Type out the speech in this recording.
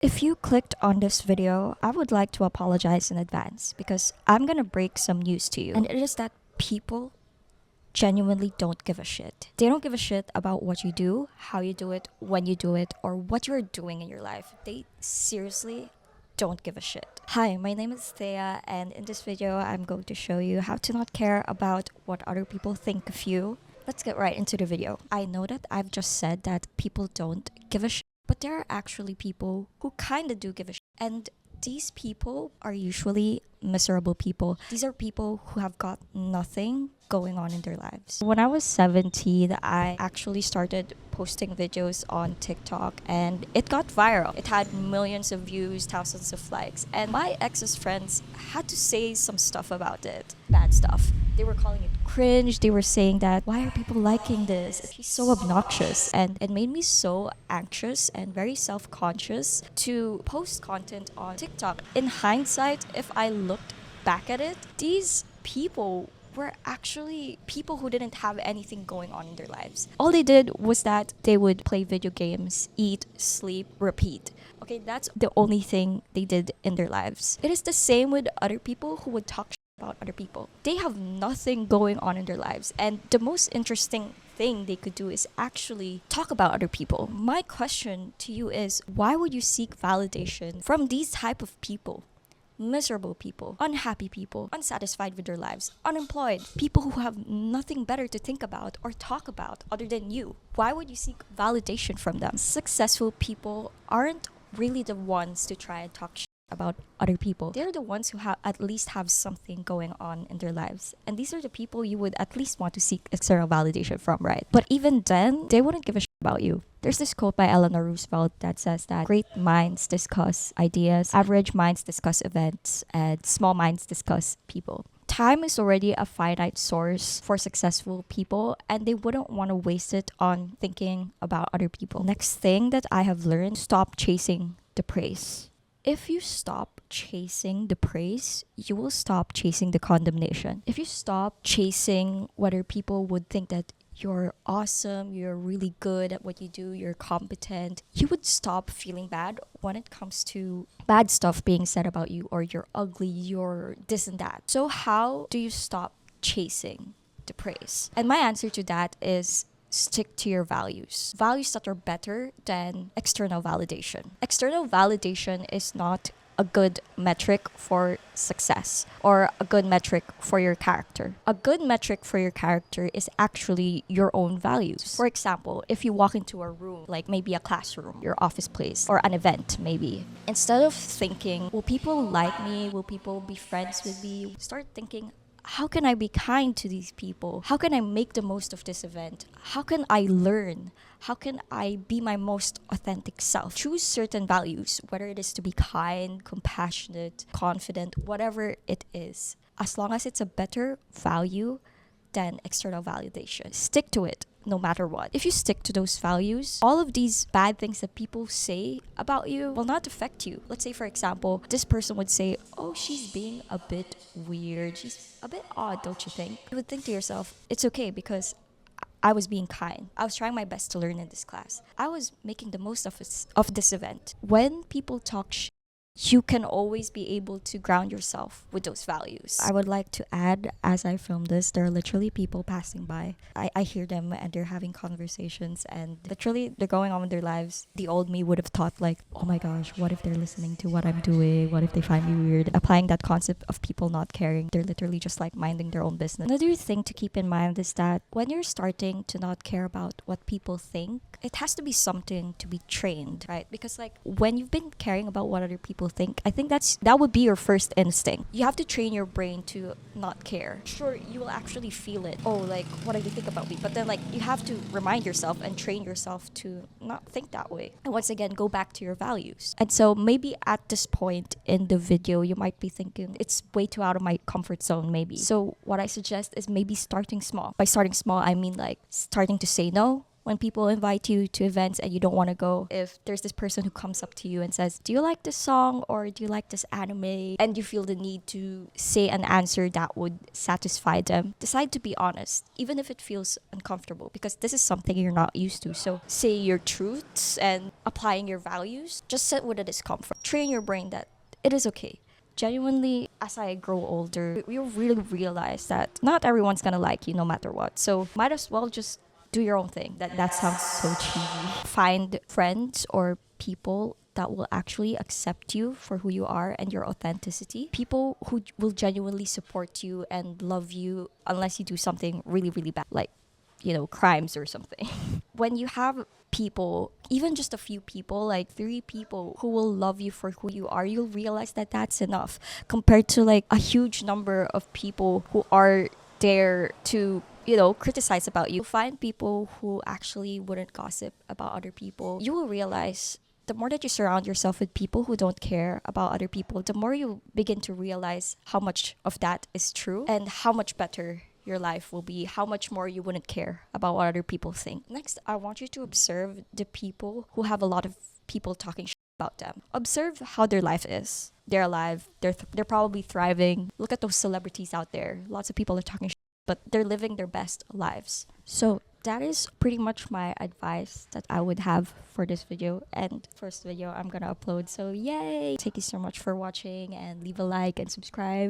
If you clicked on this video, I would like to apologize in advance because I'm gonna break some news to you. And it is that people genuinely don't give a shit. They don't give a shit about what you do, how you do it, when you do it, or what you're doing in your life. They seriously don't give a shit. Hi, my name is Thea, and in this video, I'm going to show you how to not care about what other people think of you. Let's get right into the video. I know that I've just said that people don't give a shit, but there are actually people who kind of do give a shit. And these people are usually miserable people. These are people who have got nothing going on in their lives. When I was 17, I actually started posting videos on TikTok and it got viral. It had millions of views, thousands of likes, and my ex's friends had to say some stuff about it. Bad stuff. They were calling it cringe. They were saying that, why are people liking this? It's so obnoxious. And it made me so anxious and very self-conscious to post content on TikTok. In hindsight, if I looked back at it, these people were actually people who didn't have anything going on in their lives. All they did was that they would play video games, eat, sleep, repeat. Okay, that's the only thing they did in their lives. It is the same with other people who would talk about other people. They have nothing going on in their lives, and the most interesting thing they could do is actually talk about other people. My question to you is, why would you seek validation from these type of people? Miserable people, unhappy people, unsatisfied with their lives, unemployed, people who have nothing better to think about or talk about other than you. Why would you seek validation from them? Successful people aren't really the ones to try and talk about other people. They're the ones who at least have something going on in their lives. And these are the people you would at least want to seek external validation from, right? But even then, they wouldn't give a shit about you. There's this quote by Eleanor Roosevelt that says that great minds discuss ideas, average minds discuss events, and small minds discuss people. Time is already a finite source for successful people, and they wouldn't want to waste it on thinking about other people. Next thing that I have learned, stop chasing the praise. If you stop chasing the praise, you will stop chasing the condemnation. If you stop chasing whether people would think that you're awesome, you're really good at what you do, you're competent, you would stop feeling bad when it comes to bad stuff being said about you, or you're ugly, you're this and that. So how do you stop chasing the praise? And my answer to that is stick to your values. Values that are better than external validation. External validation is not a good metric for success or a good metric for your character. A good metric for your character is actually your own values. For example, if you walk into a room, like maybe a classroom, your office place, or an event maybe, instead of thinking, will people like me? Will people be friends with me? Start thinking, how can I be kind to these people? How can I make the most of this event? How can I learn? How can I be my most authentic self? Choose certain values, whether it is to be kind, compassionate, confident, whatever it is. As long as it's a better value than external validation, stick to it no matter what. If you stick to those values, all of these bad things that people say about you will not affect you. Let's say, for example, this person would say, oh, she's being a bit weird. She's a bit odd, don't you think? You would think to yourself, it's okay because I was being kind. I was trying my best to learn in this class. I was making the most of this event. When people talk you can always be able to ground yourself with those values. I would like to add, as I film this, there are literally people passing by. I hear them and they're having conversations and literally they're going on with their lives. The old me would have thought like, oh my gosh, what if they're listening to what I'm doing? What if they find me weird? Applying that concept of people not caring. They're literally just like minding their own business. Another thing to keep in mind is that when you're starting to not care about what people think, it has to be something to be trained, right? Because like when you've been caring about what other people think, I think that would be your first instinct. You have to train your brain to not care. Sure, you will actually feel it. Oh, like, what do they think about me? But then like you have to remind yourself and train yourself to not think that way. And once again, go back to your values. And so maybe at this point in the video, you might be thinking, it's way too out of my comfort zone maybe. So what I suggest is maybe starting small. By starting small, I mean like starting to say no when people invite you to events and you don't want to go, if there's this person who comes up to you and says, do you like this song or do you like this anime? And you feel the need to say an answer that would satisfy them, decide to be honest, even if it feels uncomfortable, because this is something you're not used to. So say your truths and applying your values. Just sit with the discomfort. Train your brain that it is okay. Genuinely, as I grow older, we really realize that not everyone's gonna like you no matter what. So might as well just do your own thing. That sounds so cheesy. Find friends or people that will actually accept you for who you are and your authenticity. People who will genuinely support you and love you unless you do something really, really bad, like, crimes or something. When you have people, even just a few people, like 3 people who will love you for who you are, you'll realize that that's enough compared to like a huge number of people who are there to criticize about you. Find people who actually wouldn't gossip about other people. You will realize the more that you surround yourself with people who don't care about other people, the more you begin to realize how much of that is true and how much better your life will be, how much more you wouldn't care about what other people think. Next, I want you to observe the people who have a lot of people talking about them. Observe how their life is. They're alive. They're probably thriving. Look at those celebrities out there. Lots of people are talking but they're living their best lives. So that is pretty much my advice that I would have for this video and first video I'm gonna upload. So yay! Thank you so much for watching and leave a like and subscribe.